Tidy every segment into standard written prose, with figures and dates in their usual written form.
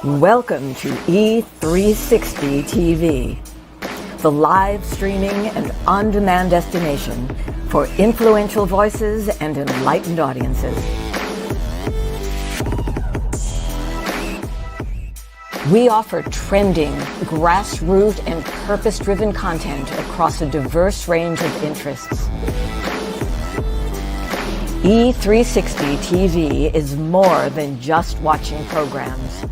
Welcome to E360 TV, the live streaming and on-demand destination for influential voices and enlightened audiences. We offer trending, grassroots, and purpose-driven content across a diverse range of interests. E360 TV is more than just watching programs.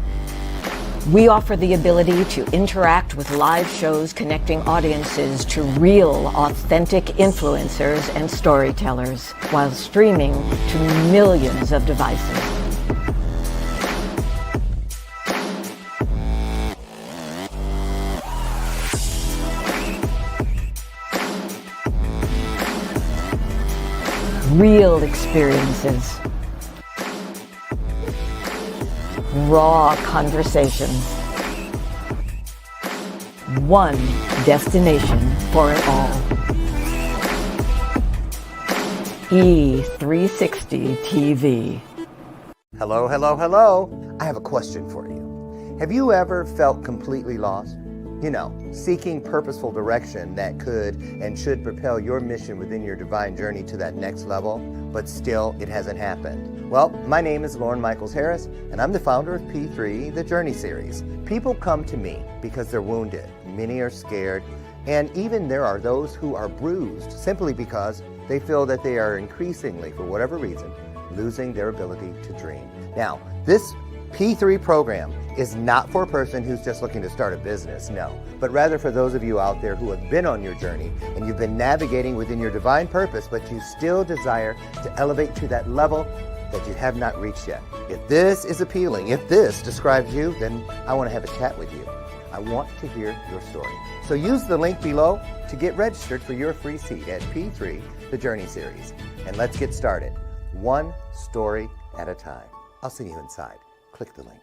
We offer the ability to interact with live shows connecting audiences to real, authentic influencers and storytellers while streaming to millions of devices. Real experiences. Raw conversations. One destination for it all. E360 TV. Hello, hello, hello. I have a question for you. Have you ever felt completely lost? You know, seeking purposeful direction that could and should propel your mission within your divine journey to that next level, but still it hasn't happened. Well, my name is Lauren Michaels Harris, and I'm the founder of P3, the Journey Series. People come to me because they're wounded. Many are scared, and even there are those who are bruised simply because they feel that they are increasingly, for whatever reason, losing their ability to dream. Now, this P3 program is not for a person who's just looking to start a business, no, but rather for those of you out there who have been on your journey and you've been navigating within your divine purpose, but you still desire to elevate to that level that you have not reached yet. If this is appealing, if this describes you, then I want to have a chat with you. I want to hear your story. So use the link below to get registered for your free seat at P3, the Journey Series. And let's get started, one story at a time. I'll see you inside. Click the link.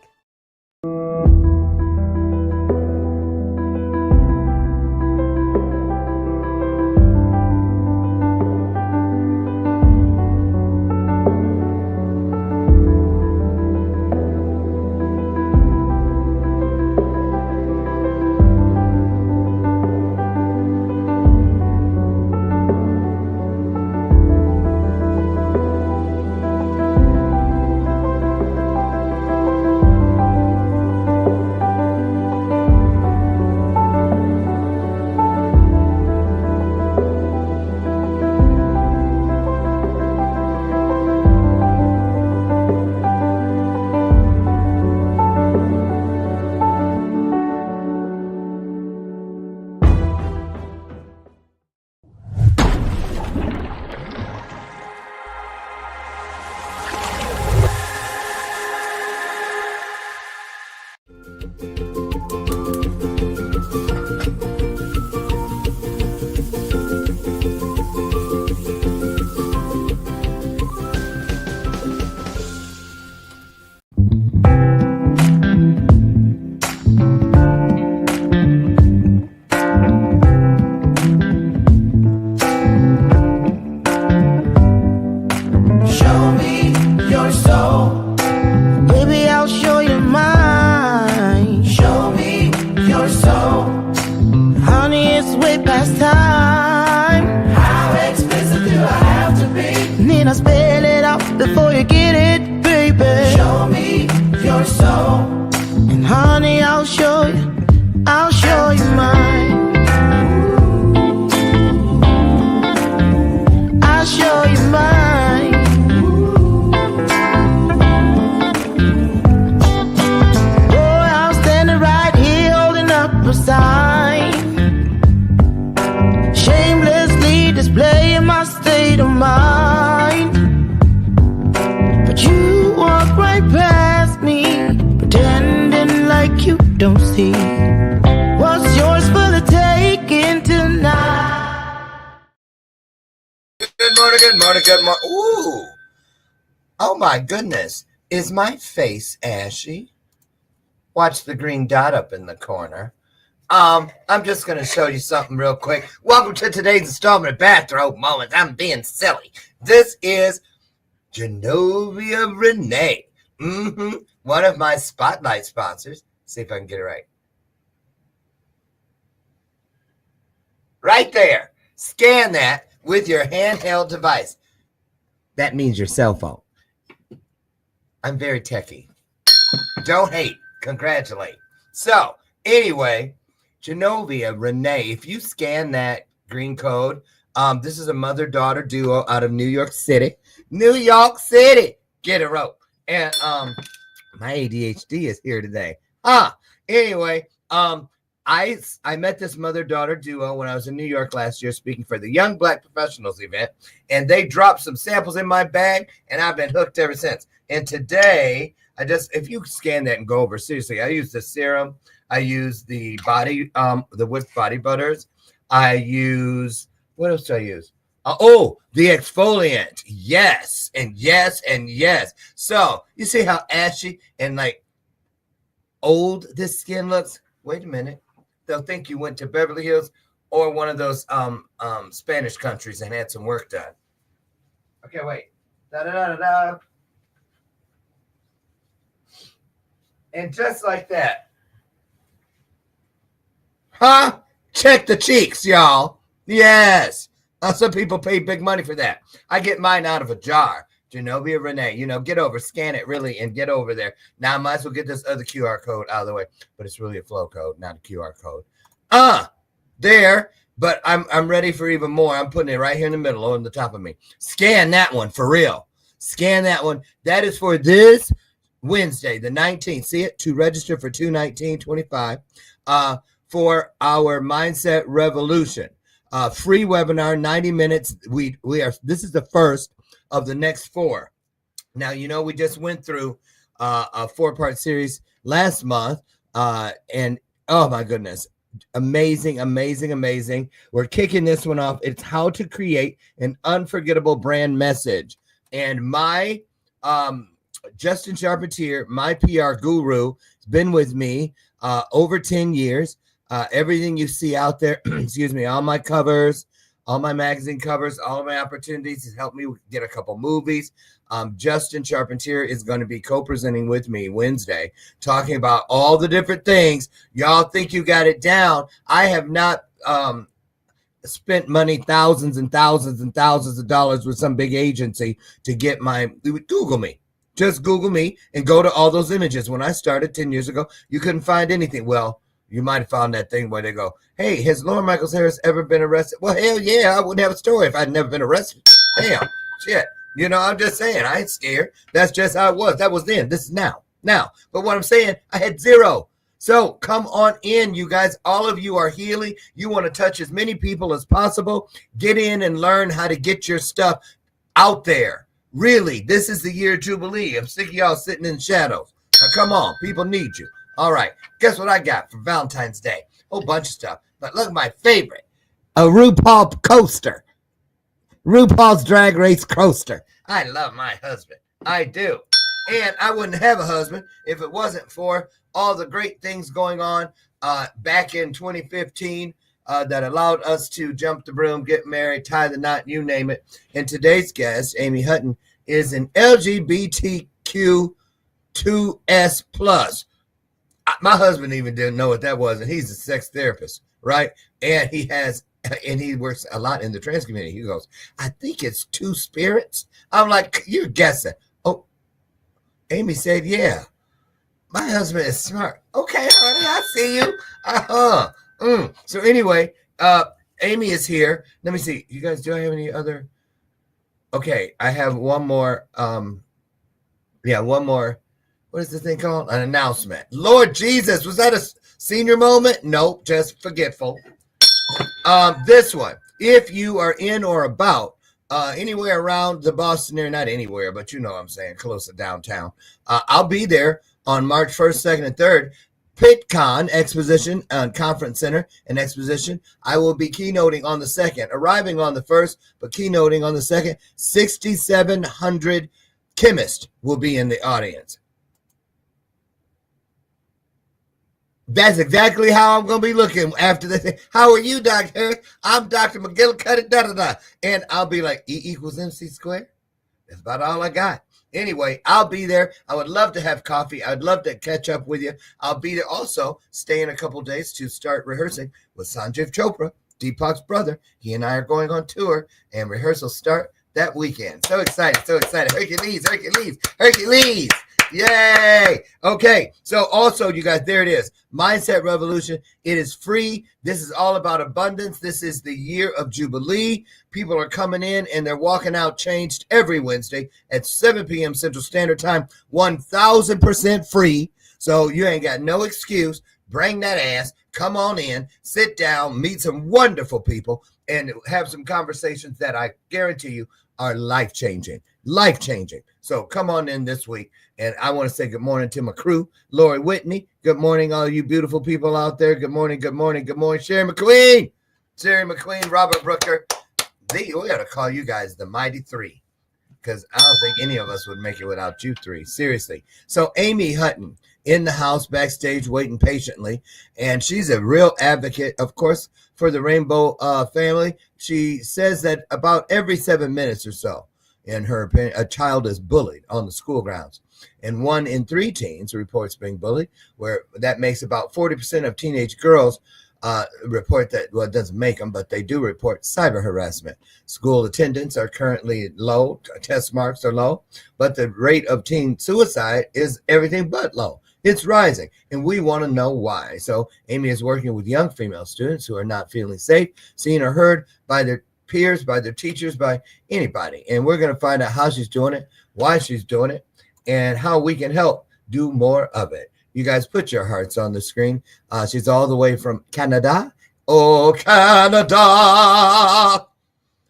Good morning. Ooh. Oh my goodness. Is my face ashy? Watch the green dot up in the corner. I'm just going to show you something real quick. Welcome to today's installment of Bathrobe Moments. I'm being silly. This is Genovia Renee. one of my Spotlight sponsors. See if I can get it right. Right there. Scan that with your handheld device. That means your cell phone. I'm very techie. Don't hate. Congratulate. So, anyway, Genovia, Renee, if you scan that green code, this is a mother-daughter duo out of New York City. New York City. Get a rope. And my ADHD is here today. Anyway, I met this mother-daughter duo when I was in New York last year speaking for the Young Black Professionals event, and they dropped some samples in my bag, and I've been hooked ever since. And today, if you scan that and go over, seriously, I use the serum, I use the Wood body butters, I use, what else do I use? The exfoliant. Yes, and yes, and yes. So, you see how ashy and like old this skin looks? Wait a minute. They'll think you went to Beverly Hills or one of those Spanish countries and had some work done. Okay, wait. Da-da-da-da-da. And just like that. Check the cheeks, y'all. Yes. Some people pay big money for that. I get mine out of a jar. Genovia Renee, get over, scan it really, and get over there. Now I might as well get this other QR code out of the way, but it's really a flow code, not a QR code. There, but I'm ready for even more. I'm putting it right here in the middle, on the top of me. Scan that one for real. Scan that one. That is for this Wednesday, the 19th. See it? To register for 2/19/25 for our Mindset Revolution. Free webinar, 90 minutes. This is the first of the next 4. Now, we just went through a 4-part series last month, and oh my goodness, amazing. We're kicking this one off. It's how to create an unforgettable brand message. And my Justin Charpentier, my PR guru, has been with me over 10 years. Everything you see out there, excuse me, all my covers, all my magazine covers, all of my opportunities. He's helped me get a couple movies. Justin Charpentier is going to be co-presenting with me Wednesday, talking about all the different things. Y'all think you got it down. I have not spent money, thousands and thousands and thousands of dollars with some big agency to get Google me. Just Google me and go to all those images. When I started 10 years ago, you couldn't find anything. Well, you might have found that thing where they go, hey, has Lauren Michaels Harris ever been arrested? Well, hell yeah, I wouldn't have a story if I'd never been arrested. Damn, shit. I'm just saying, I ain't scared. That's just how it was. That was then. This is now. But what I'm saying, I had 0. So come on in, you guys. All of you are healing. You want to touch as many people as possible. Get in and learn how to get your stuff out there. Really, this is the year Jubilee. I'm sick of y'all sitting in shadows. Now, come on. People need you. All right. Guess what I got for Valentine's Day? Whole bunch of stuff. But look, my favorite. A RuPaul coaster. RuPaul's Drag Race coaster. I love my husband. I do. And I wouldn't have a husband if it wasn't for all the great things going on back in 2015 that allowed us to jump the broom, get married, tie the knot, you name it. And today's guest, Aime Hutton, is an LGBTQ 2S+. My husband even didn't know what that was, and he's a sex therapist, right? And he works a lot in the trans community. He goes, I think it's 2 spirits. I'm like, you're guessing. Oh, Amy said, yeah. My husband is smart. Okay, honey, I see you. So anyway, Amy is here. Let me see. You guys, do I have any other? Okay, I have one more. One more. What is this thing called? An announcement. Lord Jesus, was that a senior moment? Nope, just forgetful. This one. If you are in or about anywhere around the Boston area, not anywhere, but you know what I'm saying, close to downtown, I'll be there on March 1st, 2nd, and 3rd. PitCon Exposition and Conference Center and Exposition. I will be keynoting on the 2nd, arriving on the 1st, but keynoting on the 2nd. 6,700 chemists will be in the audience. That's exactly how I'm going to be looking after this. How are you, Dr. Harris? I'm Dr. McGillicuddy, da-da-da. And I'll be like, E = MC²? That's about all I got. Anyway, I'll be there. I would love to have coffee. I'd love to catch up with you. I'll be there also, stay in a couple days to start rehearsing with Sanjeev Chopra, Deepak's brother. He and I are going on tour, and rehearsals start that weekend. So excited, so excited. Hercules, Hercules, Hercules. Yay! Okay, so also, you guys, there it is. Mindset Revolution. It is free. This is all about abundance. This is the year of Jubilee. People are coming in and they're walking out changed every Wednesday at 7 p.m. Central Standard Time, 1,000% free. So you ain't got no excuse. Bring that ass. Come on in, sit down, meet some wonderful people, and have some conversations that I guarantee you are life-changing. Life-changing. So come on in this week. And I want to say good morning to my crew. Lori Whitney. Good morning, all you beautiful people out there. Good morning, good morning, good morning. Sherry McQueen. Sherry McQueen, Robert Brooker. We got to call you guys the Mighty Three, because I don't think any of us would make it without you three. Seriously. So Aime Hutton in the house backstage waiting patiently. And she's a real advocate, of course, for the Rainbow family. She says that about every 7 minutes or so, in her opinion, a child is bullied on the school grounds. And 1 in 3 teens reports being bullied, where that makes about 40% of teenage girls report that. Well, it doesn't make them, but they do report cyber harassment. School attendance are currently low, test marks are low, but the rate of teen suicide is everything but low. It's rising, and we want to know why. So Aime is working with young female students who are not feeling safe, seen or heard by their peers, by their teachers, by anybody. And we're going to find out how she's doing it, why she's doing it, and how we can help do more of it. You guys put your hearts on the screen. She's all the way from Canada. Oh, Canada.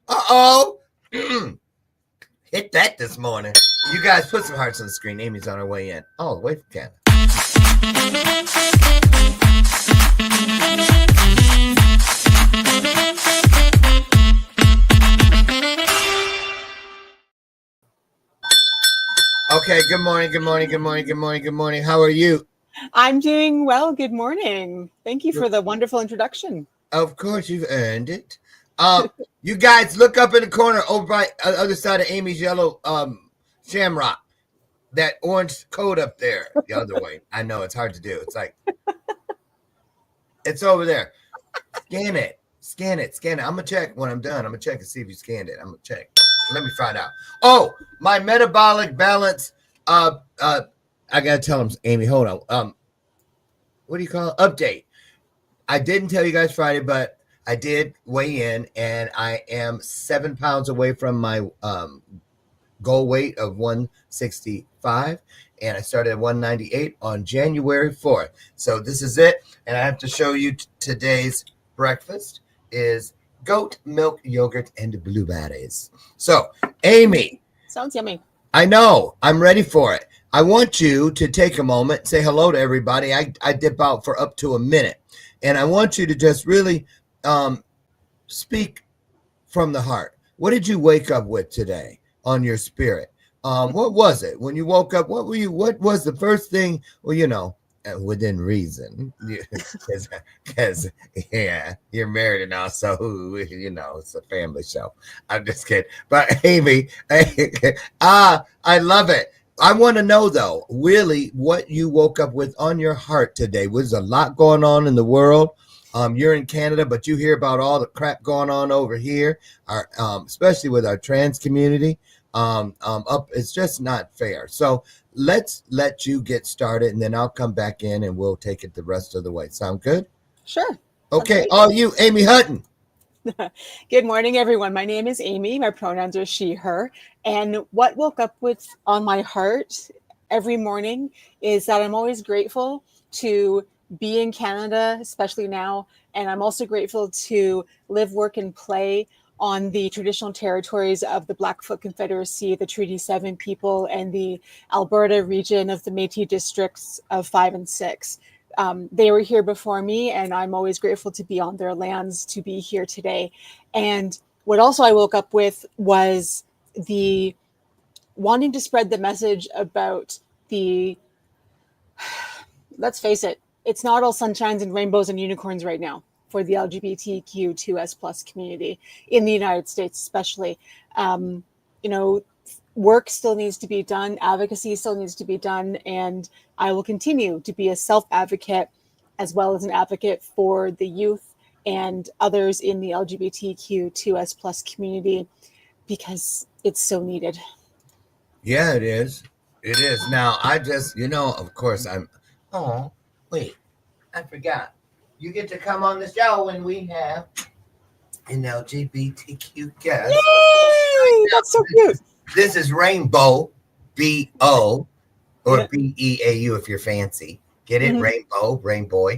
Uh-oh. Hit that this morning. You guys put some hearts on the screen. Amy's on her way in. All the way from Canada. Okay, good morning, good morning, good morning, good morning, good morning. How are you? I'm doing well. Good morning. Thank you for the wonderful introduction. Of course, you've earned it. You guys look up in the corner over by the other side of Amy's yellow shamrock. That orange coat up there, the other way. I know it's hard to do. It's like, it's over there. Scan it, scan it, scan it. I'm gonna check when I'm done. I'm gonna check and see if you scanned it. I'm gonna check. Let me find out. Oh, my metabolic balance. I gotta tell him, Amy. Hold on. What do you call it? Update. I didn't tell you guys Friday, but I did weigh in, and I am 7 pounds away from my goal weight of 165, and I started at 198 on January 4th. So this is it, and I have to show you today's breakfast is goat milk, yogurt, and blueberries. So, Amy. Sounds yummy. I know. I'm ready for it. I want you to take a moment, say hello to everybody. I dip out for up to a minute, and I want you to just really speak from the heart. What did you wake up with today on your spirit? What was it when you woke up? What was the first thing? Well, you know, within reason, because yeah, you're married now, so you know it's a family show. I'm just kidding, but Amy, I love it. I want to know though, really, what you woke up with on your heart today. Was a lot going on in the world. You're in Canada, but you hear about all the crap going on over here, especially with our trans community. It's just not fair. So let's let you get started, and then I'll come back in and we'll take it the rest of the way. Sound good? Sure. Okay. All you, Aime Hutton. Good morning, everyone. My name is Amy. My pronouns are she, her. And what woke up with on my heart every morning is that I'm always grateful to be in Canada, especially now. And I'm also grateful to live, work, and play on the traditional territories of the Blackfoot Confederacy, the Treaty 7 people, and the Alberta region of the Métis districts of 5 and 6. They were here before me, and I'm always grateful to be on their lands, to be here today. And what also I woke up with was the wanting to spread the message about the, let's face it, it's not all sunshines and rainbows and unicorns right now for the LGBTQ2S plus community in the United States, especially. You know, work still needs to be done, advocacy still needs to be done, and I will continue to be a self-advocate as well as an advocate for the youth and others in the LGBTQ2S plus community because it's so needed. Yeah, it is. It is. Now, I just, of course, oh, wait, I forgot. You get to come on the show when we have an LGBTQ guest. Yay! That's so cute. This is Rainbow, B-O, or Yeah. B-E-A-U if you're fancy. Get it? Mhm. Rainbow.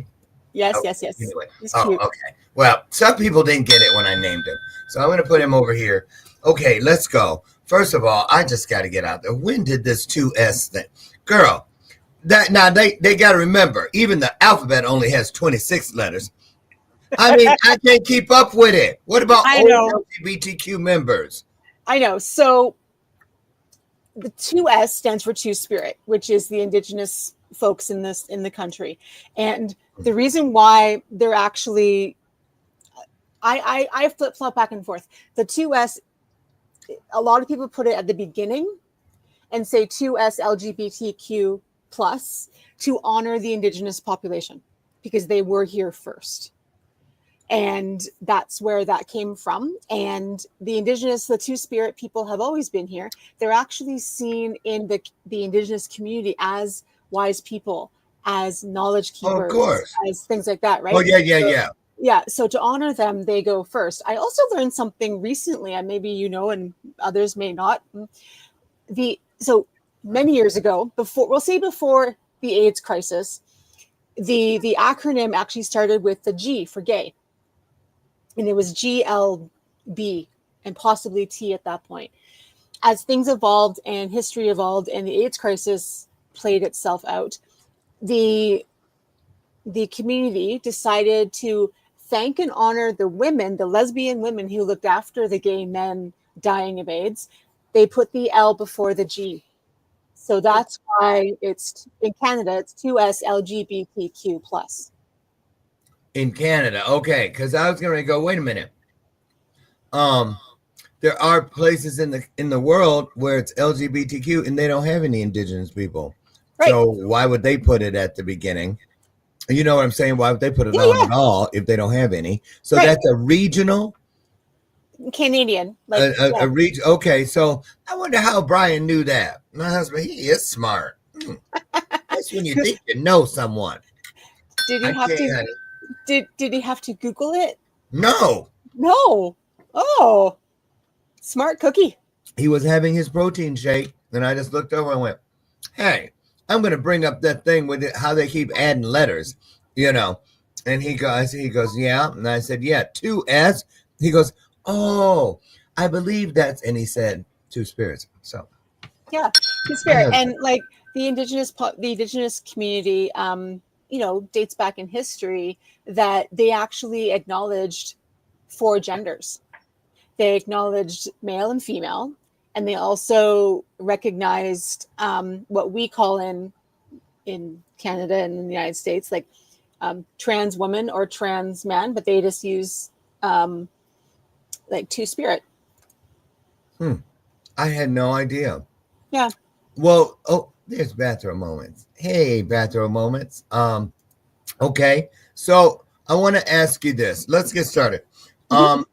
Yes, Okay, yes. Anyway. He's Oh, cute. okay. Well, some people didn't get it when I named him. So I'm going to put him over here. Okay, let's go. First of all, I just got to get out there. When did this 2S thing? Girl, they got to remember, even the alphabet only has 26 letters. I mean, I can't keep up with it. What about I all know. LGBTQ members? I know. So the 2S stands for Two Spirit, which is the indigenous folks in the country. And the reason why they're actually I flip-flop back and forth. The 2S, a lot of people put it at the beginning and say 2S LGBTQ plus to honor the indigenous population because they were here first. And that's where that came from. And the Two Spirit people have always been here. They're actually seen in the indigenous community as wise people, as knowledge keepers, of course, as things like that, right? Oh, yeah. Yeah. So to honor them, they go first. I also learned something recently, and maybe and others may not. So many years ago, before the AIDS crisis, the acronym actually started with the G for gay. And it was GLB and possibly T at that point. As things evolved and history evolved and the AIDS crisis played itself out, the community decided to thank and honor the women, the lesbian women who looked after the gay men dying of AIDS. They put the L before the G. So that's why it's in Canada, it's 2S LGBTQ plus. In Canada, okay, because I was going to go, wait a minute. There are places in the world where it's LGBTQ and they don't have any indigenous people. Right. So why would they put it at the beginning? You know what I'm saying? Why would they put it on at all if they don't have any? So that's a regional Canadian, a region. Okay, so I wonder how Brian knew that. My husband, he is smart. That's when you think you know someone. Did he have to? Did he have to Google it? No. Oh, smart cookie. He was having his protein shake, and I just looked over and went, "Hey, I'm going to bring up that thing with how they keep adding letters, And he goes, yeah. And I said, yeah, 2S. He goes, oh, I believe that's. And he said, Two Spirits. So yeah, Two Spirit, and like the indigenous community. Dates back in history that they actually acknowledged 4 genders. They acknowledged male and female, and they also recognized what we call in Canada and in the United States, like trans woman or trans man, but they just use like Two Spirit. I had no idea. Yeah. Well, there's Bathrobe Moments. Hey, Bathrobe Moments. Okay. So I want to ask you this. Let's get started. I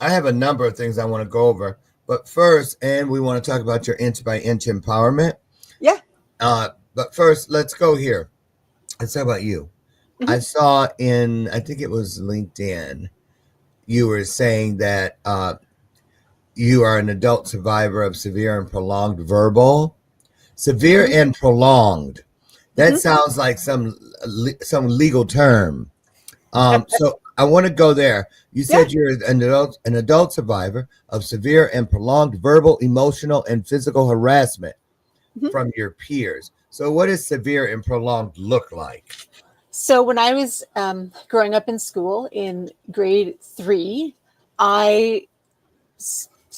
have a number of things I want to go over, but first, and we want to talk about your inch by inch empowerment. Yeah. But first, let's go here. Let's talk about you. I saw I think it was LinkedIn, you were saying that you are an adult survivor of severe and prolonged verbal. Severe and prolonged. That sounds like some legal term. So I want to go there. You said you're an adult survivor of severe and prolonged verbal, emotional, and physical harassment from your peers. So what does severe and prolonged look like? So when I was growing up in school in grade 3, I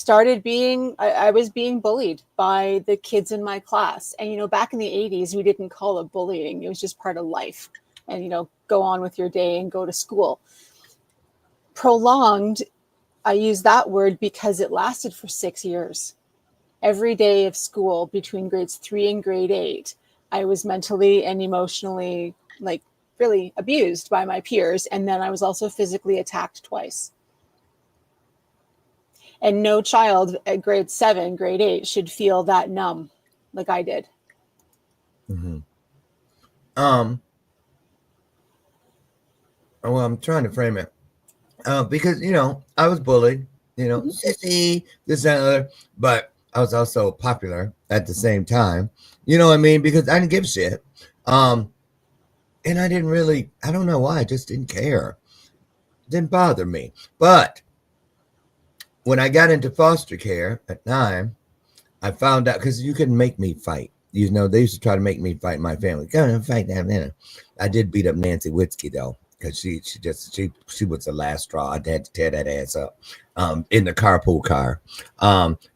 was being bullied by the kids in my class. And, back in the 80s, we didn't call it bullying. It was just part of life. And, go on with your day and go to school. Prolonged, I use that word because it lasted for 6 years. every day of school between grades 3 and grade 8, I was mentally and emotionally like really abused by my peers. And then I was also physically attacked twice. And no child at grade 7, grade 8 should feel that numb like I did. Mm-hmm. Well, I'm trying to frame it. Because, you know, I was bullied, you know, sissy, this, and other, but I was also popular at the same time. You know what I mean? Because I didn't give a shit. And I didn't really, I don't know why, I just didn't care. It didn't bother me. But when I got into foster care at 9, I found out, because you couldn't make me fight. You know, they used to try to make me fight my family. Go fight that. I did beat up Nancy Witzke, though, because she was the last straw. I had to tear that ass up in the carpool car.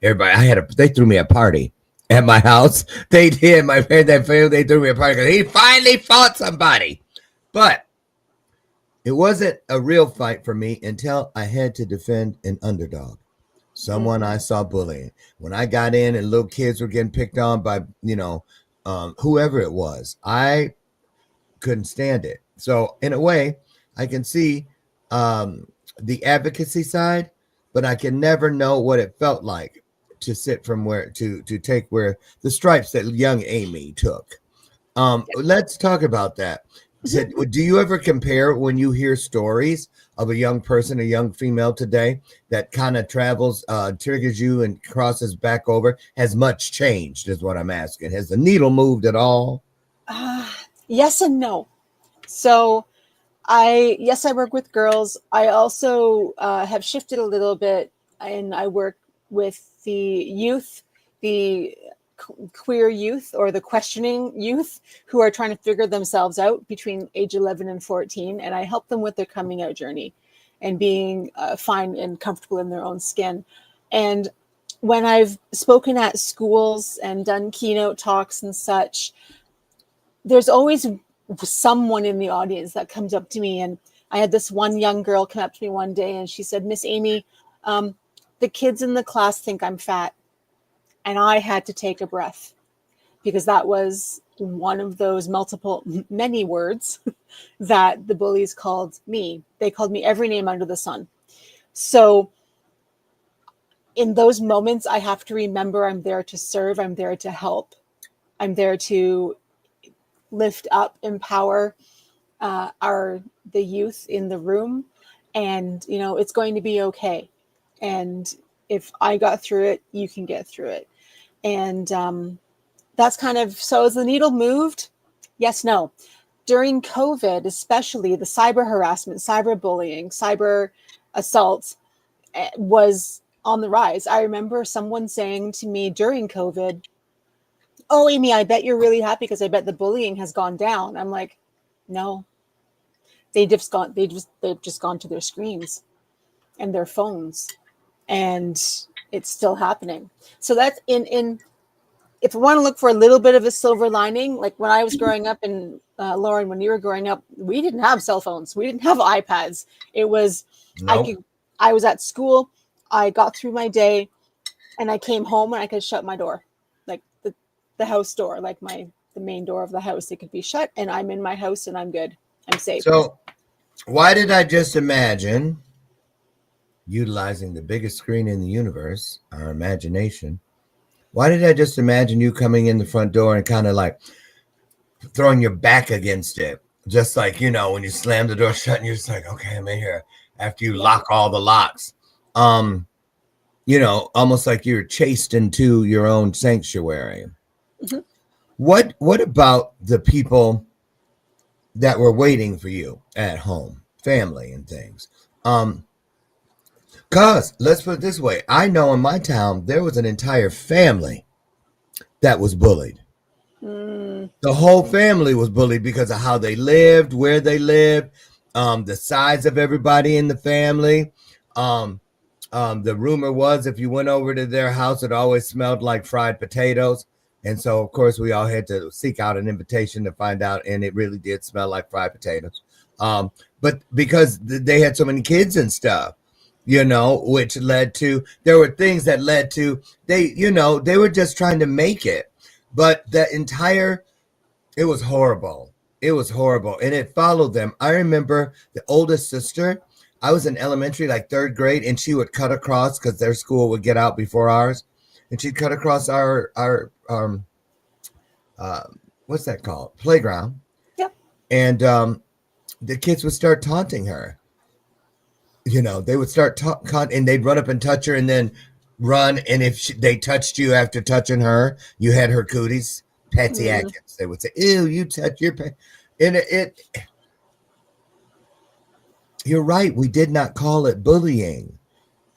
Everybody, they threw me a party at my house. They did. My parents, they threw me a party because he finally fought somebody. But it wasn't a real fight for me until I had to defend an underdog. Someone I saw bullying. When I got in and little kids were getting picked on by, you know, whoever it was, I couldn't stand it. So in a way, I can see the advocacy side, but I can never know what it felt like to sit from where to take where the stripes that young Aime took. Let's talk about that. Do you ever compare when you hear stories of a young person, a young female today that kind of travels, triggers you and crosses back over? Has much changed is what I'm asking. Has the needle moved at all? Yes and no. So I work with girls. I also have shifted a little bit, and I work with the youth, the queer youth or the questioning youth who are trying to figure themselves out between age 11 and 14. And I help them with their coming out journey and being fine and comfortable in their own skin. And when I've spoken at schools and done keynote talks and such, there's always someone in the audience that comes up to me. And I had this one young girl come up to me one day and she said, "Miss Aime, the kids in the class think I'm fat." And I had to take a breath because that was one of those many words that the bullies called me. They called me every name under the sun. So in those moments, I have to remember I'm there to serve. I'm there to help. I'm there to lift up, empower the youth in the room. And, you know, it's going to be okay. And if I got through it, you can get through it. And that's kind of, so as the needle moved, yes, no. During COVID, especially the cyber harassment, cyber bullying, cyber assault was on the rise. I remember someone saying to me during COVID, "Oh, Aime, I bet you're really happy because I bet the bullying has gone down." I'm like, no, they've just gone to their screens and their phones, and it's still happening. So that's in if I want to look for a little bit of a silver lining, like when I was growing up, and Lauren, when you were growing up, we didn't have cell phones, we didn't have iPads. It was I was at school, I got through my day, and I came home and I could shut my door, like the house door, like the main door of the house. It could be shut, and I'm in my house, and I'm good. I'm safe. So, why did I just imagine utilizing the biggest screen in the universe, our imagination? Why did I just imagine you coming in the front door and kind of like throwing your back against it? Just like, you know, when you slam the door shut and you're just like, okay, I'm in here. After you lock all the locks, you know, almost like you're chased into your own sanctuary. Mm-hmm. What about the people that were waiting for you at home, family and things? Because let's put it this way. I know in my town, there was an entire family that was bullied. The whole family was bullied because of how they lived, where they lived, the size of everybody in the family. The rumor was if you went over to their house, it always smelled like fried potatoes. And so, of course, we all had to seek out an invitation to find out. And it really did smell like fried potatoes. But because they had so many kids and stuff. which led to, there were things that led to, they were just trying to make it. But it was horrible. It was horrible. And it followed them. I remember the oldest sister, I was in elementary, like third grade, and she would cut across because their school would get out before ours. And she'd cut across our what's that called? Playground. Yep. And the kids would start taunting her. They would start and they'd run up and touch her and then run. And if they touched you after touching her, you had her cooties. Patsy Atkins. They would say, ew, you touch your pet. And you're right. We did not call it bullying.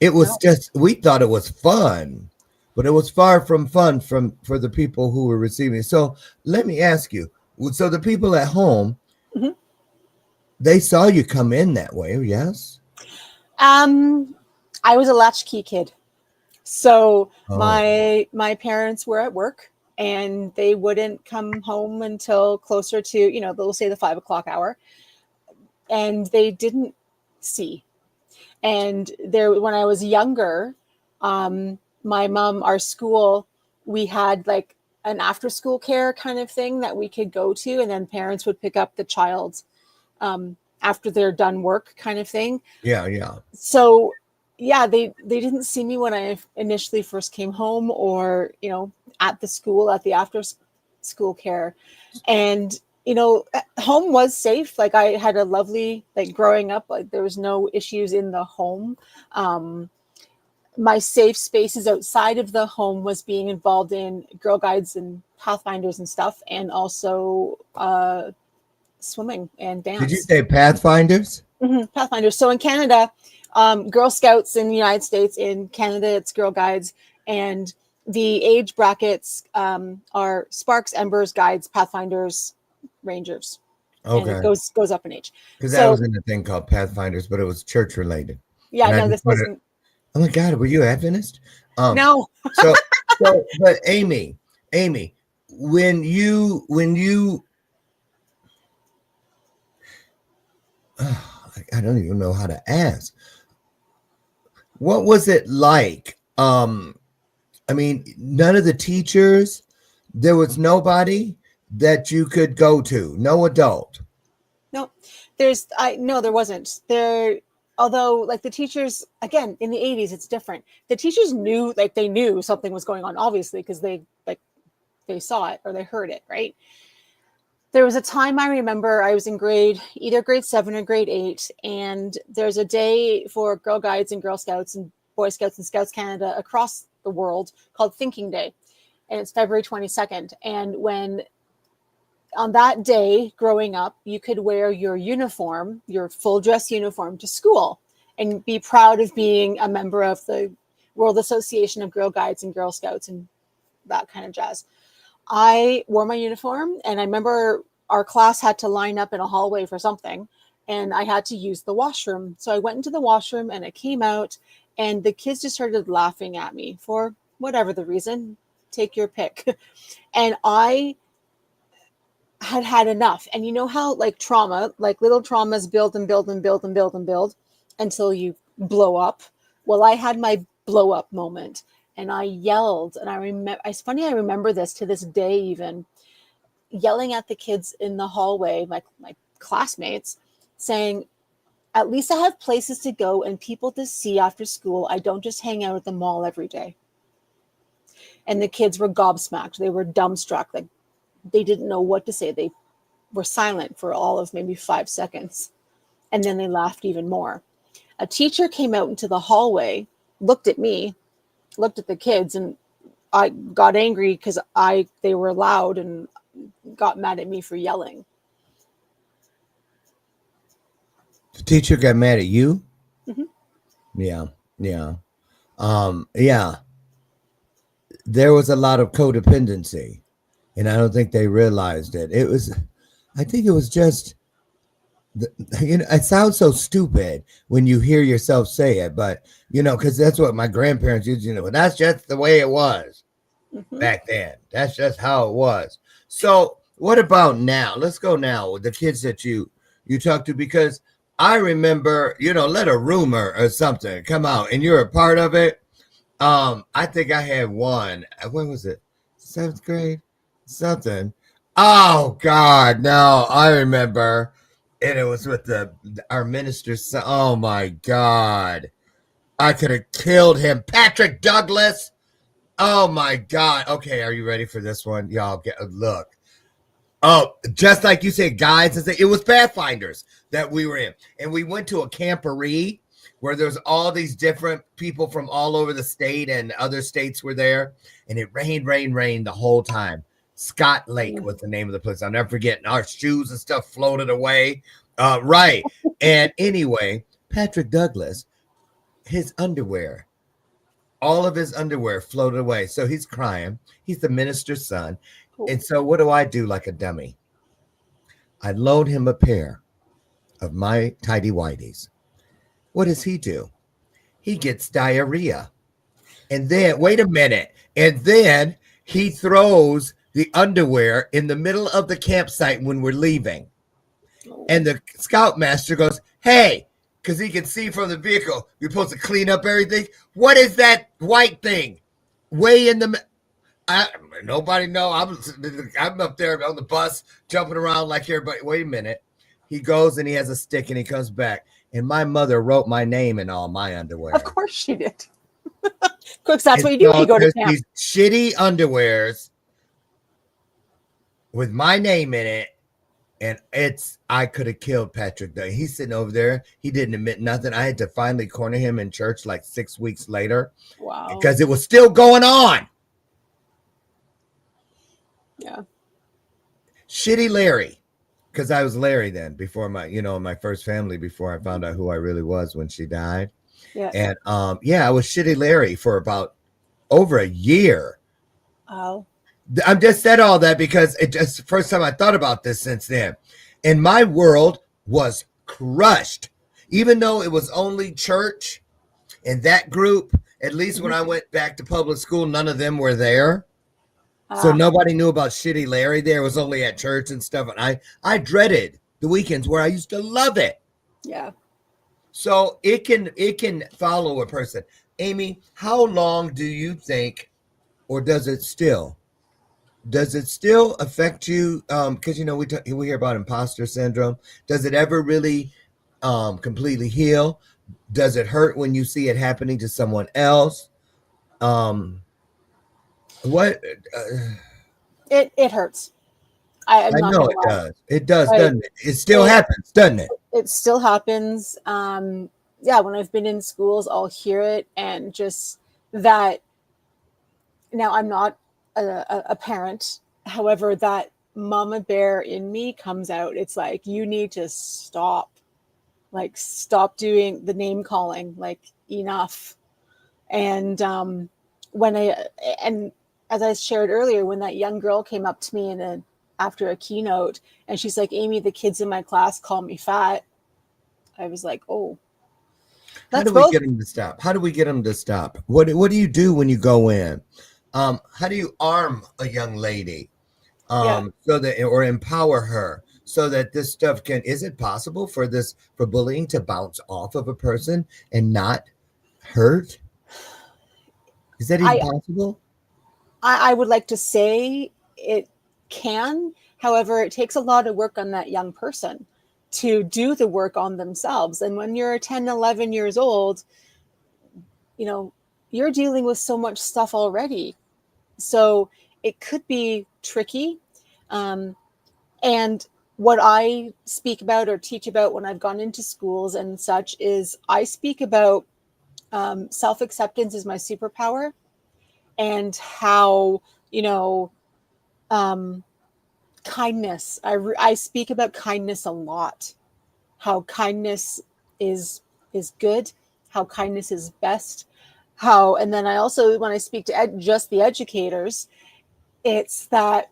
It was just, we thought it was fun, but it was far from fun for the people who were receiving it. So let me ask you, so the people at home, they saw you come in that way, yes? I was a latchkey kid. So my parents were at work and they wouldn't come home until closer to, they'll say the 5 o'clock hour, and they didn't see. And when I was younger, my mom, our school, we had like an after school care kind of thing that we could go to. And then parents would pick up the child, after they're done work kind of thing. Yeah. Yeah. So yeah, they didn't see me when I initially first came home or, at the school, at the after school care. And, home was safe. Like I had a lovely, like growing up, like there was no issues in the home. My safe spaces outside of the home was being involved in Girl Guides and Pathfinders and stuff. And also swimming and dance. Did you say Pathfinders? Pathfinders. So in Canada, Girl Scouts in the United States, in Canada, it's Girl Guides. And the age brackets are Sparks, Embers, Guides, Pathfinders, Rangers. Okay. And it goes up in age. Because that was in a thing called Pathfinders, but it was church related. Yeah, no, this wasn't. Oh my God, were you Adventist? No. But Aime, when you I don't even know how to ask. What was it like? None of the teachers, there was nobody that you could go to, no adult. No, there wasn't. Although like the teachers, again, in the 80s, it's different. The teachers knew, like they knew something was going on, obviously, because they saw it or they heard it, right? There was a time I remember I was in either grade 7 or grade 8, and there's a day for Girl Guides and Girl Scouts and Boy Scouts and Scouts Canada across the world called Thinking Day, and it's February 22nd. And when on that day, growing up, you could wear your uniform, your full dress uniform, to school and be proud of being a member of the World Association of Girl Guides and Girl Scouts and that kind of jazz. I wore my uniform, and I remember our class had to line up in a hallway for something, and I had to use the washroom. So I went into the washroom and I came out, and the kids just started laughing at me for whatever the reason. Take your pick. And I had enough. And you know how like trauma, like little traumas build and build and build and build and build until you blow up. Well, I had my blow up moment. And I yelled, and it's funny, I remember this to this day, even yelling at the kids in the hallway, my classmates, saying, at least I have places to go and people to see after school. I don't just hang out at the mall every day. And the kids were gobsmacked. They were dumbstruck. Like they didn't know what to say. They were silent for all of maybe 5 seconds. And then they laughed even more. A teacher came out into the hallway, looked at me, looked at the kids, and I got angry because they were loud and got mad at me for yelling. The teacher got mad at you? Mm-hmm. Yeah. There was a lot of codependency, and I don't think they realized it. I think it was just, it sounds so stupid when you hear yourself say it, but because that's what my grandparents used to know. That's just the way it was back then. That's just how it was. So what about now? Let's go now with the kids that you talk to, because I remember, let a rumor or something come out and you're a part of it. I think I had one. When was it? 7th grade? Something. Oh God, no! I remember, and it was with our minister's son. Oh my God, I could have killed him, Patrick Douglas. Oh my God. Okay, are you ready for this one, y'all? Look. Oh, just like you said, guys, it was Pathfinders that we were in, and we went to a camporee where there's all these different people from all over the state, and other states were there, and it rained the whole time. Scott Lake was the name of the place. I'll never forget. And our shoes and stuff floated away. Right. And anyway, Patrick Douglas, his underwear, all of his underwear floated away. So he's crying. He's the minister's son. Cool. And so what do I do like a dummy? I load him a pair of my tidy whities. What does he do? He gets diarrhea. And then, wait a minute. And then he throws the underwear in the middle of the campsite when we're leaving. And the scoutmaster goes, hey, because he can see from the vehicle, you're supposed to clean up everything. What is that white thing? Way in the... nobody know. I'm up there on the bus jumping around like everybody. Wait a minute. He goes and he has a stick and he comes back. And my mother wrote my name in all my underwear. Of course she did. Because that's what you do when you go to camp. These shitty underwears with my name in it. And I could have killed Patrick. He's sitting over there. He didn't admit nothing. I had to finally corner him in church like 6 weeks later. Wow. Because it was still going on. Yeah. Shitty Larry. Because I was Larry then before my first family, before I found out who I really was when she died. Yeah. And I was Shitty Larry for about over a year. Oh. I'm just said all that because it just the first time I thought about this since then. And my world was crushed. Even though it was only church and that group, at least when I went back to public school, none of them were there. So nobody knew about Shitty Larry there. It was only at church and stuff. And I dreaded the weekends where I used to love it. Yeah. So it can follow a person. Amy, how long do you think, or does it still affect you? Because we hear about imposter syndrome. Does it ever really completely heal? Does it hurt when you see it happening to someone else? What? It hurts. I know it does. It does, doesn't it? It still happens, doesn't it? It still happens. Yeah, when I've been in schools, I'll hear it, and just that. Now, I'm not a parent. However, that mama bear in me comes out. It's like, you need to stop. Like, stop doing the name calling. Like, enough. And as I shared earlier, when that young girl came up to me after a keynote, and she's like, Amy, the kids in my class call me fat. I was like, oh. How do we get them to stop? How do we get them to stop? What do you do when you go in? How do you arm a young lady so that, or empower her so that this stuff is it possible for bullying to bounce off of a person and not hurt? Is that even possible? I would like to say it can. However, it takes a lot of work on that young person to do the work on themselves. And when you're 10, 11 years old, you're dealing with so much stuff already. So it could be tricky. And what I speak about or teach about when I've gone into schools and such is I speak about self-acceptance is my superpower, and how, kindness. I speak about kindness a lot, how kindness is good, how kindness is best, and then I also, when I speak to just the educators, it's that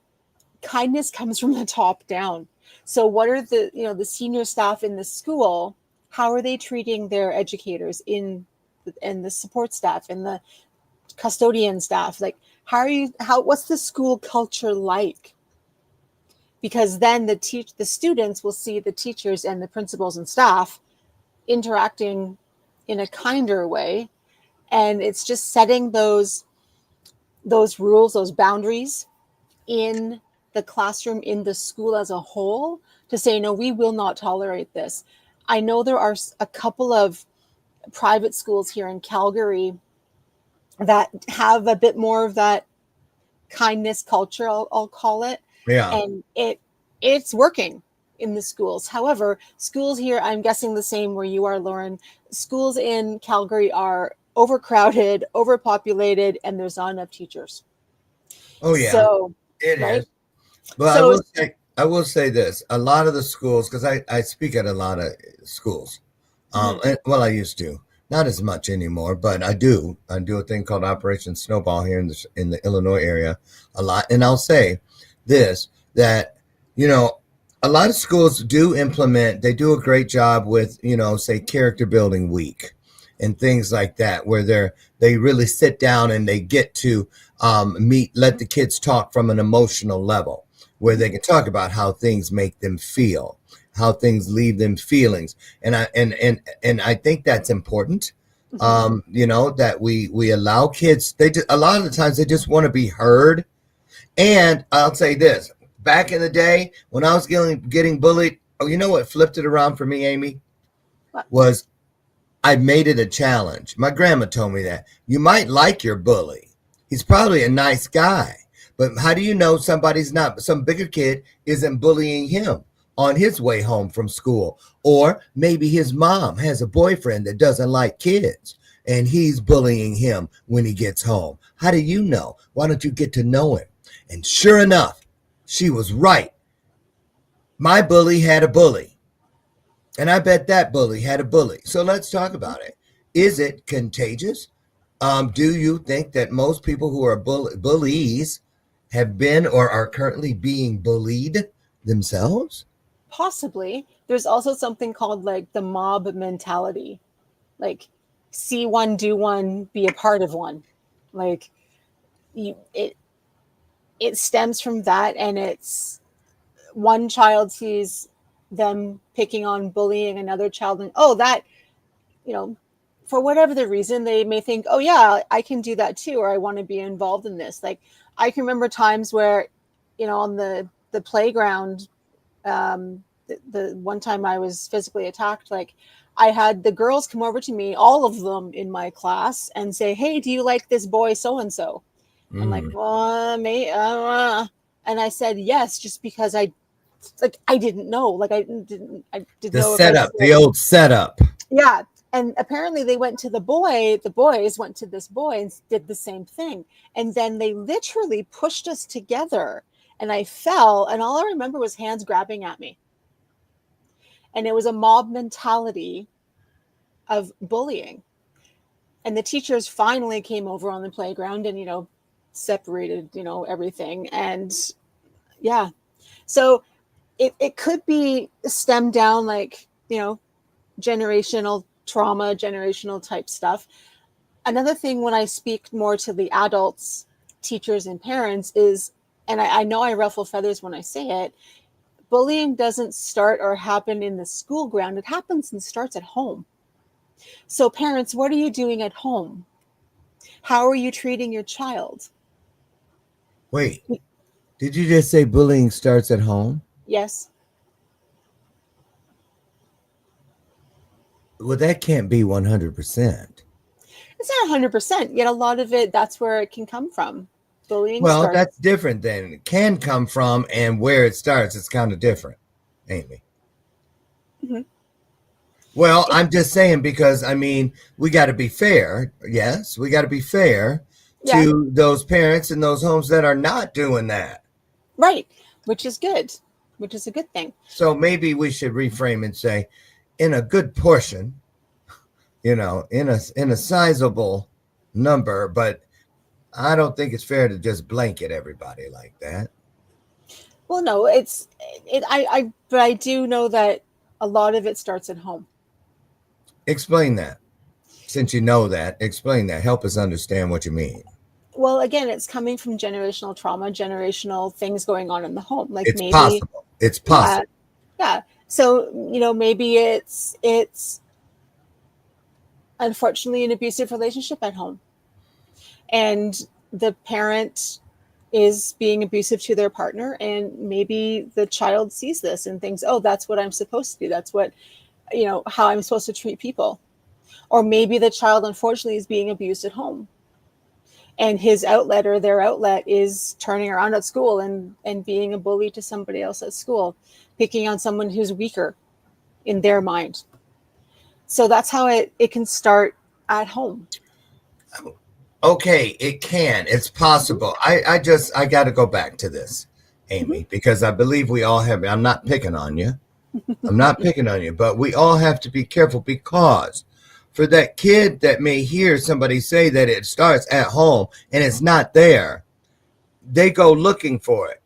kindness comes from the top down. So what are the senior staff in the school, how are they treating their educators and the support staff and the custodian staff? Like, what's the school culture like? Because then the students will see the teachers and the principals and staff interacting in a kinder way. And it's just setting those rules, those boundaries in the classroom, in the school as a whole, to say, no, we will not tolerate this. I know there are a couple of private schools here in Calgary that have a bit more of that kindness culture, I'll call it. Yeah. And it's working in the schools. However, schools here, I'm guessing the same where you are, Lauren, schools in Calgary are overcrowded, overpopulated, and there's not enough teachers. Oh yeah, So, it right? is. But So, I will say this: a lot of the schools, because I speak at a lot of schools. Well, I used to, not as much anymore, but I do. I do a thing called Operation Snowball here in the Illinois area a lot, and I'll say this, that a lot of schools do implement. They do a great job with say character building week and things like that, where they really sit down and they get to let the kids talk from an emotional level, where they can talk about how things make them feel, how things leave them feelings. And I think that's important. That we allow kids, a lot of the times they just want to be heard. And I'll say this, back in the day when I was getting bullied, you know what flipped it around for me, Amy? what? Was I made it a challenge. My grandma told me that you might like your bully. He's probably a nice guy, but how do you know some bigger kid isn't bullying him on his way home from school? Or maybe his mom has a boyfriend that doesn't like kids and he's bullying him when he gets home. How do you know? Why don't you get to know him? And sure enough, she was right. My bully had a bully. And I bet that bully had a bully. So let's talk about it. Is it contagious? Do you think that most people who are bullies have been or are currently being bullied themselves? Possibly. There's also something called like the mob mentality. Like, see one, do one, be a part of one. Like, it stems from that, and it's one child sees them picking on, bullying another child, and for whatever the reason, they may think, oh yeah, I can do that too, or I want to be involved in this. Like, I can remember times where on the playground, the one time I was physically attacked, like, I had the girls come over to me, all of them in my class, and say, hey, do you like this boy so and so? I'm like, well, and I said yes, just because I didn't know. Like, I didn't The know. setup, the old setup. Yeah. And apparently they went to the boys went to this boy and did the same thing. And then they literally pushed us together, and I fell, and all I remember was hands grabbing at me. And it was a mob mentality of bullying. And the teachers finally came over on the playground and, separated, everything. And yeah, so it could be stemmed down, like, generational trauma, generational type stuff. Another thing, when I speak more to the adults, teachers, and parents, is, and I know I ruffle feathers when I say it, bullying doesn't start or happen in the school ground. It happens and starts at home. So parents, what are you doing at home? How are you treating your child? Wait, did you just say bullying starts at home? Yes. Well, that can't be 100%. It's not 100%, yet a lot of it, that's where it can come from. Bullying Well, starts. that's different than it can come from, and where it starts, it's kind of different, Amy. Mm-hmm. Well, I'm just saying, because, we got to be fair. Yes, we got to be fair to those parents in those homes that are not doing that. Right, which is good, which is a good thing. So maybe we should reframe and say, in a good portion, in a sizable number, but I don't think it's fair to just blanket everybody like that. Well, no, but I do know that a lot of it starts at home. Explain that. Since you know that, explain that. Help us understand what you mean. Well, again, it's coming from generational trauma, generational things going on in the home. Like, It's maybe possible. It's possible. Yeah. So, maybe it's unfortunately, an abusive relationship at home. And the parent is being abusive to their partner, and maybe the child sees this and thinks, oh, that's what I'm supposed to do. That's what, how I'm supposed to treat people. Or maybe the child, unfortunately, is being abused at home, and his outlet or their outlet is turning around at school and being a bully to somebody else at school, picking on someone who's weaker in their mind. So that's how it can start at home. Okay, it can. It's possible. I got to go back to this, Aime, because I believe we all have. I'm not picking on you. I'm not picking on you, but we all have to be careful, because for that kid that may hear somebody say that it starts at home and it's not there, they go looking for it,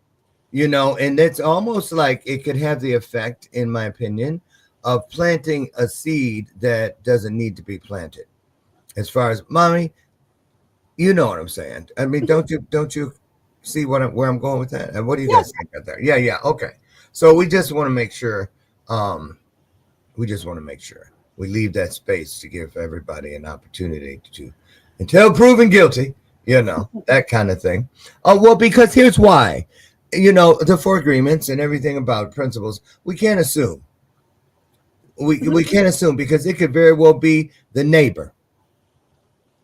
and it's almost like it could have the effect, in my opinion, of planting a seed that doesn't need to be planted. As far as, mommy, you know what I'm saying. I mean, don't you see where I'm going with that? And what do you guys think about that? Yeah. Okay. So we just want to make sure, we leave that space to give everybody an opportunity to, until proven guilty, that kind of thing. Well, because here's why, the 4 agreements and everything about principles, we can't assume. We can't assume, because it could very well be the neighbor.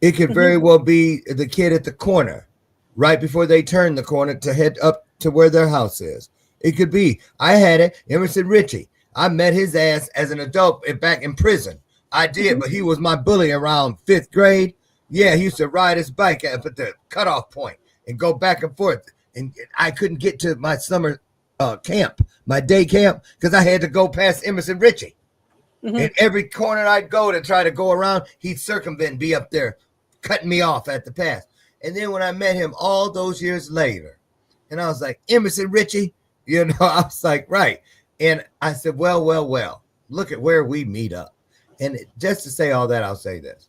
It could very well be the kid at the corner, right before they turn the corner to head up to where their house is. It could be, I had it, Emerson Ritchie. I met his ass as an adult back in prison. I did, but he was my bully around 5th grade. Yeah, he used to ride his bike up at the cutoff point and go back and forth. And I couldn't get to my summer camp, my day camp, because I had to go past Emerson Ritchie. And every corner I'd go to try to go around, he'd circumvent and be up there cutting me off at the pass. And then when I met him all those years later, and I was like, Emerson Ritchie, I was like, right. And I said, well, look at where we meet up. And just to say all that, I'll say this.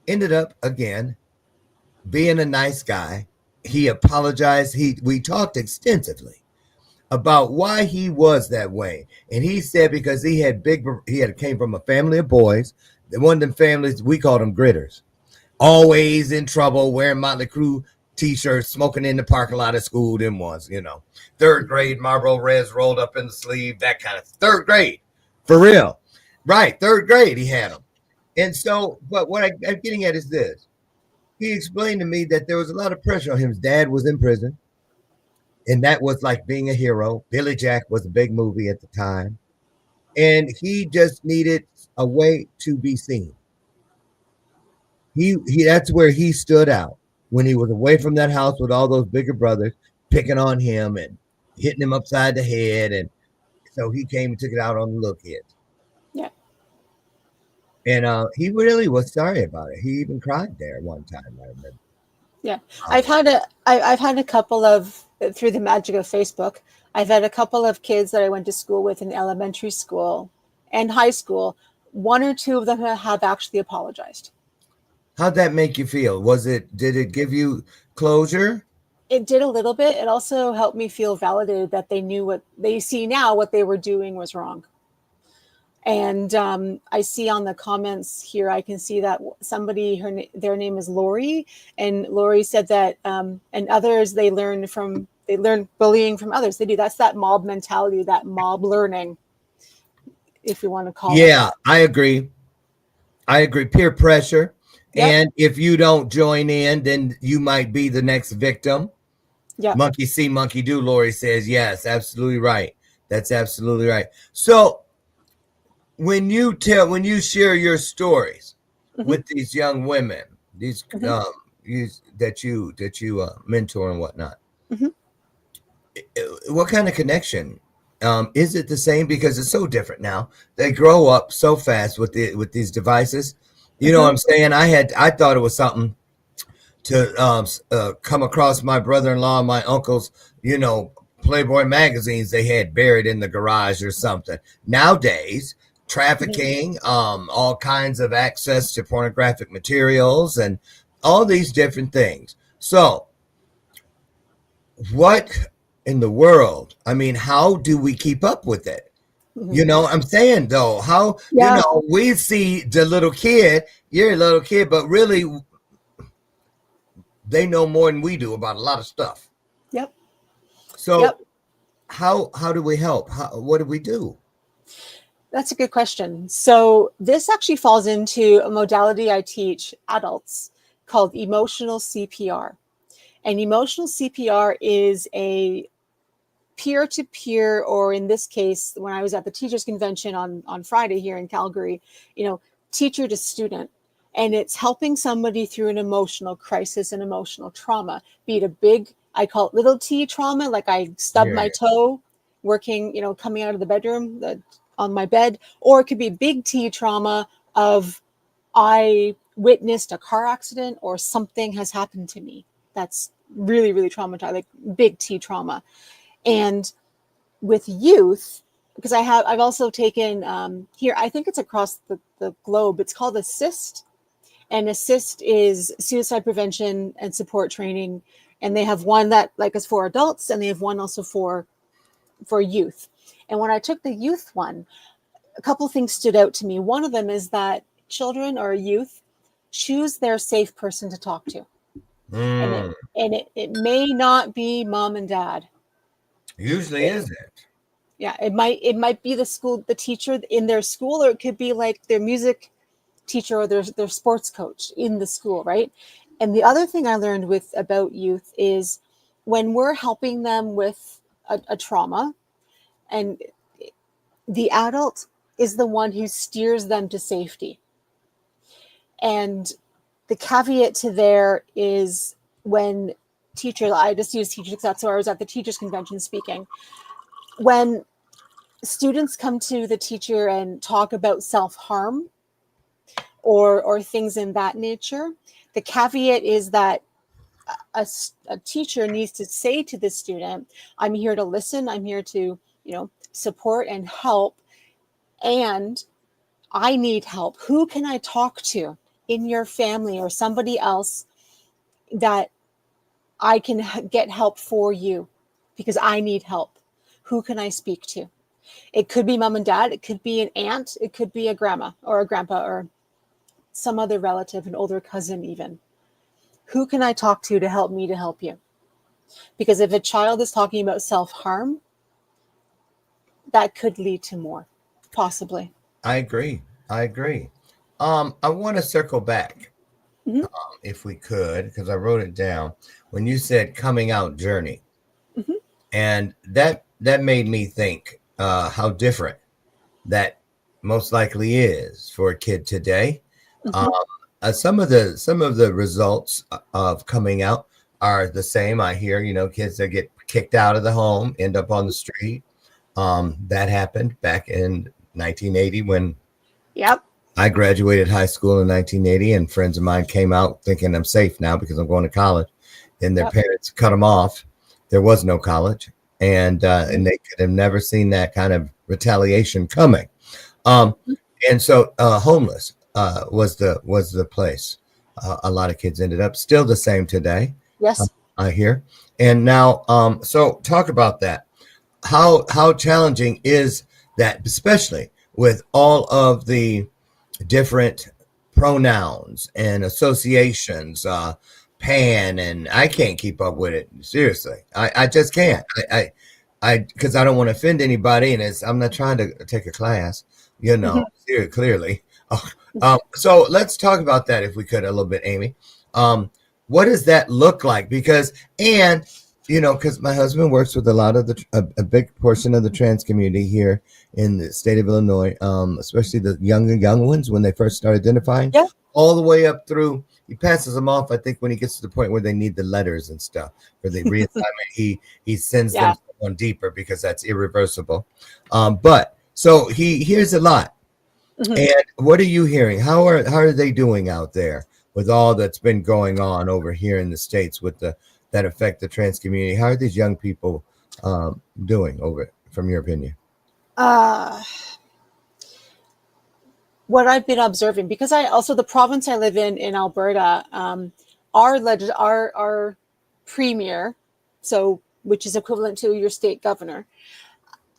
Ended up, again, being a nice guy. He apologized. We talked extensively about why he was that way. And he said because he came from a family of boys. One of them families, we called them gritters. Always in trouble, wearing Motley Crue t-shirts, smoking in the parking lot of school. Them ones, 3rd grade, Marlboro Reds rolled up in the sleeve, that kind of 3rd grade, for real. Right, 3rd grade he had them. And so, but what I'm getting at is this. He explained to me that there was a lot of pressure on him. His dad was in prison, and that was like being a hero. Billy Jack was a big movie at the time, and he just needed a way to be seen. He that's where he stood out, when he was away from that house with all those bigger brothers picking on him and hitting him upside the head. And so he came and took it out on the little kids. Yeah. And he really was sorry about it. He even cried there one time, I remember. Yeah. I've had a couple of, through the magic of Facebook, I've had a couple of kids that I went to school with in elementary school and high school. 1 or 2 of them have actually apologized. How'd that make you feel? Did it give you closure? It did a little bit. It also helped me feel validated that they knew what they see now, what they were doing was wrong. And I see on the comments here, I can see that somebody, their name is Lori, and Lori said that, and others, they learn bullying from others. They do. That's that mob mentality, that mob learning, if you want to call it. Yeah, I agree. Peer pressure. Yep. And if you don't join in, then you might be the next victim. Yeah. Monkey see, monkey do, Lori says. Yes, absolutely right. That's absolutely right. So when you share your stories with these young women, these that you mentor and whatnot, what kind of connection? Is it the same? Because it's so different now. They grow up so fast with these devices. You know what I'm saying? I thought it was something to come across my brother-in-law and my uncle's, Playboy magazines they had buried in the garage or something. Nowadays, trafficking, all kinds of access to pornographic materials and all these different things. So what in the world? I mean, how do we keep up with it? I'm saying, though, how, we see the little kid, you're a little kid, but really they know more than we do about a lot of stuff. Yep. So Yep. how do we help? What do we do? That's a good question. So this actually falls into a modality I teach adults called emotional CPR. And emotional CPR is a peer-to-peer, or in this case, when I was at the teachers convention on Friday here in Calgary, teacher to student. And it's helping somebody through an emotional crisis and emotional trauma, be it a big, I call it little T trauma, like I stubbed my toe working, coming out of the bedroom on my bed, or it could be big T trauma of I witnessed a car accident or something has happened to me. That's really, really traumatized, like big T trauma. And with youth, because I've also taken here, I think it's across the globe, it's called ASSIST. And ASSIST is suicide prevention and support training. And they have one that is for adults, and they have one also for youth. And when I took the youth one, a couple things stood out to me. One of them is that children or youth choose their safe person to talk to. And it may not be mom and dad. Usually isn't. Yeah, it might be the teacher in their school, or it could be like their music teacher or their sports coach in the school, right? And the other thing I learned about youth is when we're helping them with a trauma, and the adult is the one who steers them to safety. And the caveat to there is when teachers, I just use teachers because that's where I was at the teachers convention speaking. When students come to the teacher and talk about self-harm or things in that nature, the caveat is that a teacher needs to say to the student, I'm here to listen, I'm here to, support and help, and I need help. Who can I talk to in your family or somebody else that I can get help for you because I need help? Who can I speak to? It could be mom and dad. It could be an aunt. It could be a grandma or a grandpa or some other relative, an older cousin even. Who can I talk to help me to help you? Because if a child is talking about self-harm, that could lead to more, possibly. I agree. I want to circle back, if we could, because I wrote it down when you said coming out journey, and that made me think how different that most likely is for a kid today. Some of the results of coming out are the same. I hear, kids that get kicked out of the home end up on the street. That happened back in 1980 when I graduated high school in 1980, and friends of mine came out thinking I'm safe now because I'm going to college. Then their parents cut them off. There was no college, and they could have never seen that kind of retaliation coming. And so homeless was the place. A lot of kids ended up still the same today. Yes, I hear. And now, so talk about that. How challenging is that, especially with all of the different pronouns and associations, pan, and I can't keep up with it. Seriously, I just can't. I because I don't want to offend anybody, and I'm not trying to take a class, clearly. So let's talk about that if we could a little bit, Amy. What does that look like? Because my husband works with a lot of a big portion of the trans community here in the state of Illinois, especially the young ones when they first start identifying, all the way up through. He passes them off, I think, when he gets to the point where they need the letters and stuff for the reassignment. he sends them someone deeper because that's irreversible. But so he hears a lot. And what are you hearing? How are they doing out there with all that's been going on over here in the States with that affect the trans community? How are these young people doing over, from your opinion? What I've been observing, because the province I live in Alberta, our premier, so which is equivalent to your state governor,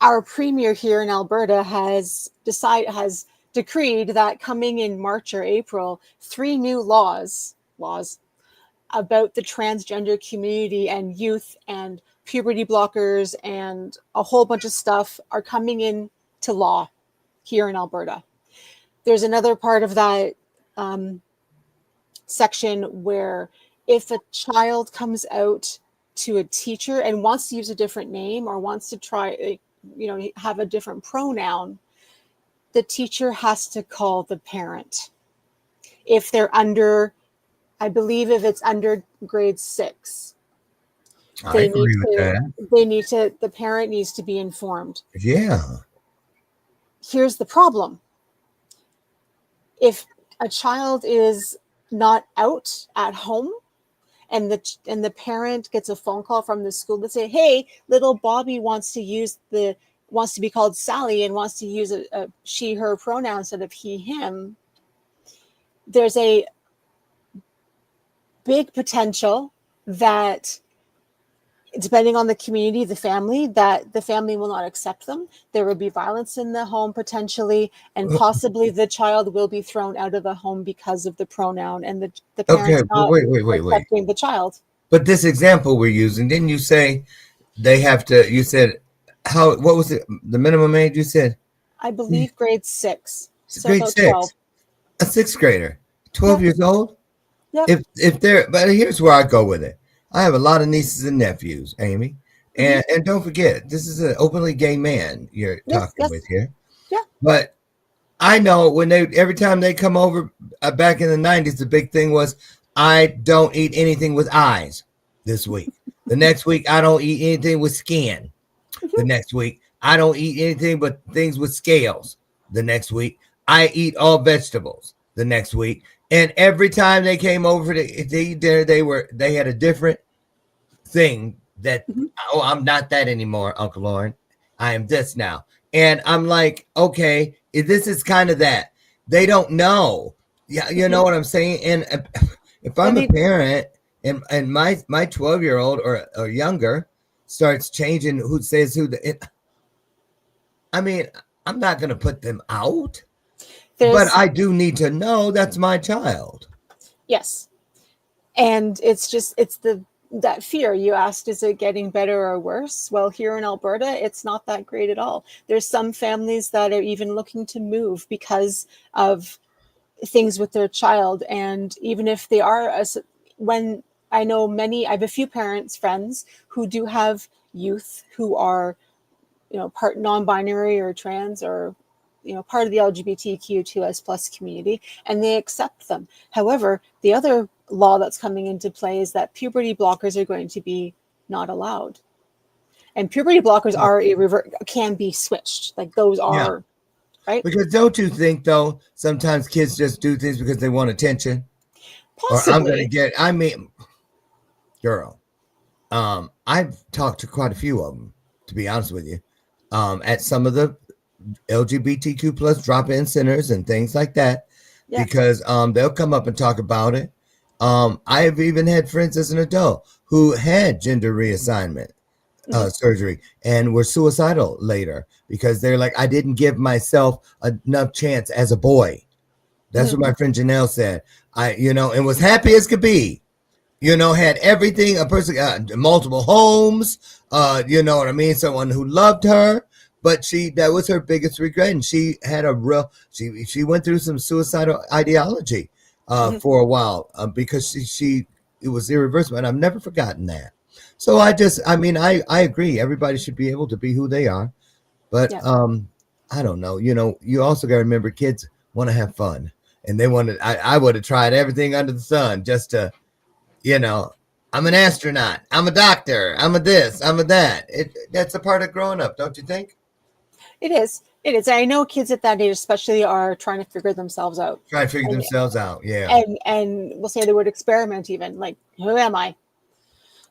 our premier here in Alberta has decreed that coming in March or April, 3 new laws about the transgender community and youth and puberty blockers and a whole bunch of stuff are coming into law here in Alberta. There's another part of that section where if a child comes out to a teacher and wants to use a different name or wants to try, have a different pronoun, the teacher has to call the parent. If they're under, I believe if it's under grade 6, the parent needs to be informed. Yeah. Here's the problem. If a child is not out at home and the parent gets a phone call from the school that say, hey, little Bobby wants to be called Sally and wants to use a she, her pronoun instead of he, him, there's a big potential that, depending on the community, the family will not accept them. There will be violence in the home potentially, and possibly the child will be thrown out of the home because of the pronoun and the parents not accepting the child. But this example we're using, didn't you say they have to, you said, what was it, the minimum age you said? I believe grade 6. So grade about 6. 12. A 6th grader, 12 years old? Yeah. But here's where I go with it. I have a lot of nieces and nephews, Amy. And don't forget, this is an openly gay man you're talking with here. Yeah. But I know every time they come over back in the 90s, the big thing was, I don't eat anything with eyes this week. The next week, I don't eat anything with skin. The next week, I don't eat anything but things with scales. The next week, I eat all vegetables. The next week. And every time they came over to eat dinner, they had a different thing that, I'm not that anymore, Uncle Lauren. I am this now. And I'm like, okay, this is kind of that. They don't know. Yeah, you know what I'm saying? And if I'm a parent and my 12-year-old or younger starts changing who says who, I'm not going to put them out. But I do need to know that's my child. Yes. And it's that fear. You asked, is it getting better or worse? Well, here in Alberta, it's not that great at all. There's some families that are even looking to move because of things with their child. And even if they are, when I have a few friends who do have youth who are, part non-binary or trans or part of the LGBTQ2S+ community, and they accept them. However, the other law that's coming into play is that puberty blockers are going to be not allowed. And puberty blockers can be switched. Like those are, right? Because don't you think, though, sometimes kids just do things because they want attention? Possibly. Or I'm going to girl, I've talked to quite a few of them, to be honest with you, at some of the LGBTQ plus drop-in centers and things like that, because they'll come up and talk about it. I have even had friends as an adult who had gender reassignment surgery and were suicidal later because they're like, I didn't give myself enough chance as a boy. That's what my friend Janelle said. And was happy as could be. Had everything, a person, multiple homes, you know what I mean? Someone who loved her. But that was her biggest regret. And she had she went through some suicidal ideology for a while because it was irreversible. And I've never forgotten that. So I agree. Everybody should be able to be who they are. But I don't know. You also got to remember kids want to have fun. And they wanted, I would have tried everything under the sun just to, I'm an astronaut. I'm a doctor. I'm a this. I'm a that. That's a part of growing up, don't you think? It is. I know kids at that age especially are trying to figure themselves out. Yeah. And we'll say the word experiment even. Like, who am I?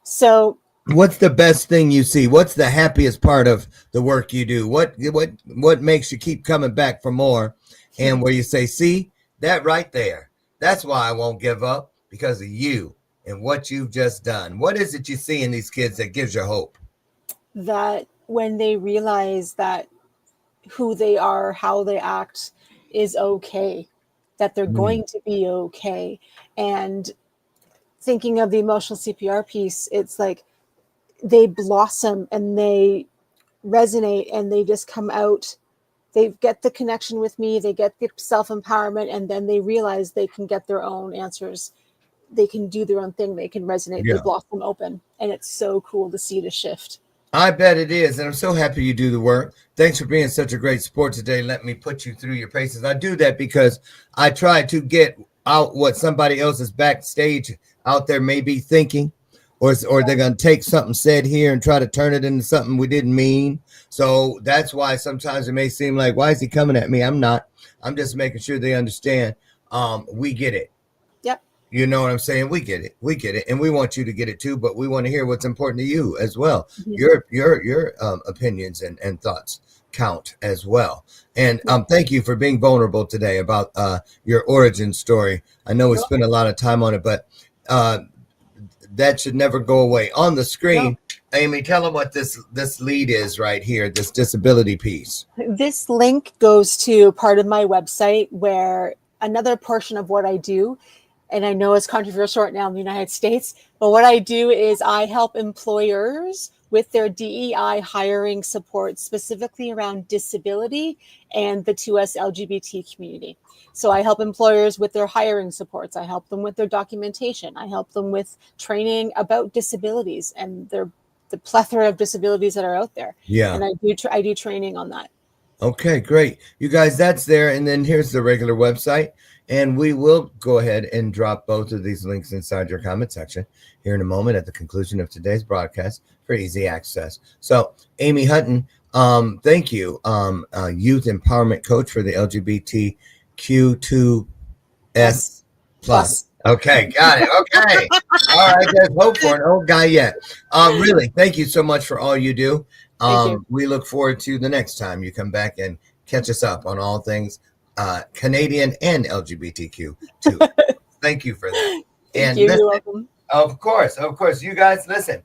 So what's the best thing you see? What's the happiest part of the work you do? What makes you keep coming back for more? And where you say, see, that right there. That's why I won't give up, because of you and what you've just done. What is it you see in these kids that gives you hope? That when they realize that who they are, how they act is okay, that they're going to be okay. And thinking of the emotional CPR piece, it's like they blossom and they resonate and they just come out. They get the connection with me, they get the self-empowerment, and then they realize they can get their own answers. They can do their own thing. They can resonate. They blossom open. And it's so cool to see the shift. I bet it is. And I'm so happy you do the work. Thanks for being such a great sport today. Let me put you through your paces. I do that because I try to get out what somebody else's backstage out there may be thinking, or they're going to take something said here and try to turn it into something we didn't mean. So that's why sometimes it may seem like, why is he coming at me? I'm not. I'm just making sure they understand. We get it. Yep. You know what I'm saying? We get it. We get it. And we want you to get it too, but we want to hear what's important to you as well. Your opinions and thoughts count as well. And thank you for being vulnerable today about your origin story. I know we spent a lot of time on it, but that should never go away. On the screen, Aime, tell them what this lead is right here, this disability piece. This link goes to part of my website where another portion of what I do, and I know it's controversial right now in the United States, but what I do is I help employers with their DEI hiring support, specifically around disability and the 2S LGBT community. So I help employers with their hiring supports. I help them with their documentation. I help them with training about disabilities and the plethora of disabilities that are out there. Yeah. And I do training on that. Okay, great. You guys, that's there. And then here's the regular website. And we will go ahead and drop both of these links inside your comment section here in a moment at the conclusion of today's broadcast for easy access. So, Aime Hutton, thank you. Youth empowerment coach for the LGBTQ2S plus. Okay, got it. Okay. All right, there's hope for an old guy yet. Really, thank you so much for all you do. We look forward to the next time you come back and catch us up on all things Canadian and LGBTQ too. Thank you for that. Thank you. You're welcome. Of course. You guys, listen.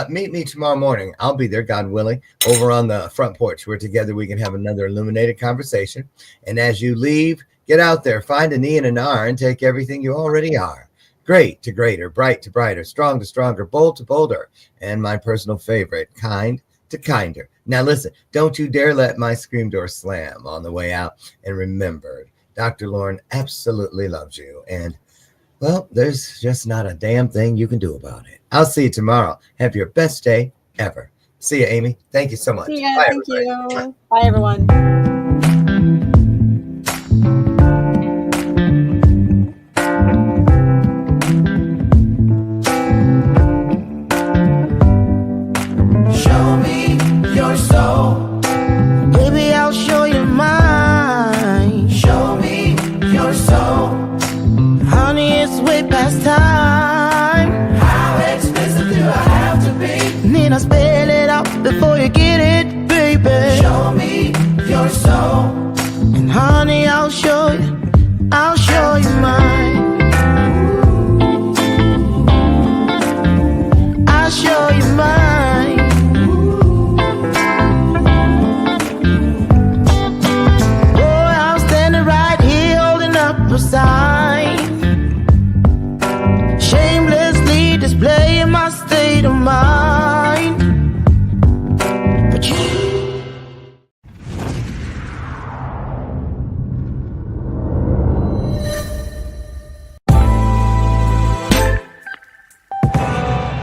Meet me tomorrow morning. I'll be there, God willing, over on the front porch where together we can have another illuminated conversation. And as you leave, get out there, find an E and an R, and take everything you already are. Great to greater, bright to brighter, strong to stronger, bold to bolder, and my personal favorite, kind to kinder. Now listen, don't you dare let my screen door slam on the way out. And remember, Dr. Lauren absolutely loves you. And, well, there's just not a damn thing you can do about it. I'll see you tomorrow. Have your best day ever. See you, Aime. Thank you so much. Yeah, Bye, thank everybody. you. Bye, everyone. Baby, I'll show you mine. Show me your soul. Honey, it's way past time. How expensive do I have to be? Need I spell it out before you get it, baby? Show me your soul. And honey, I'll show you mine.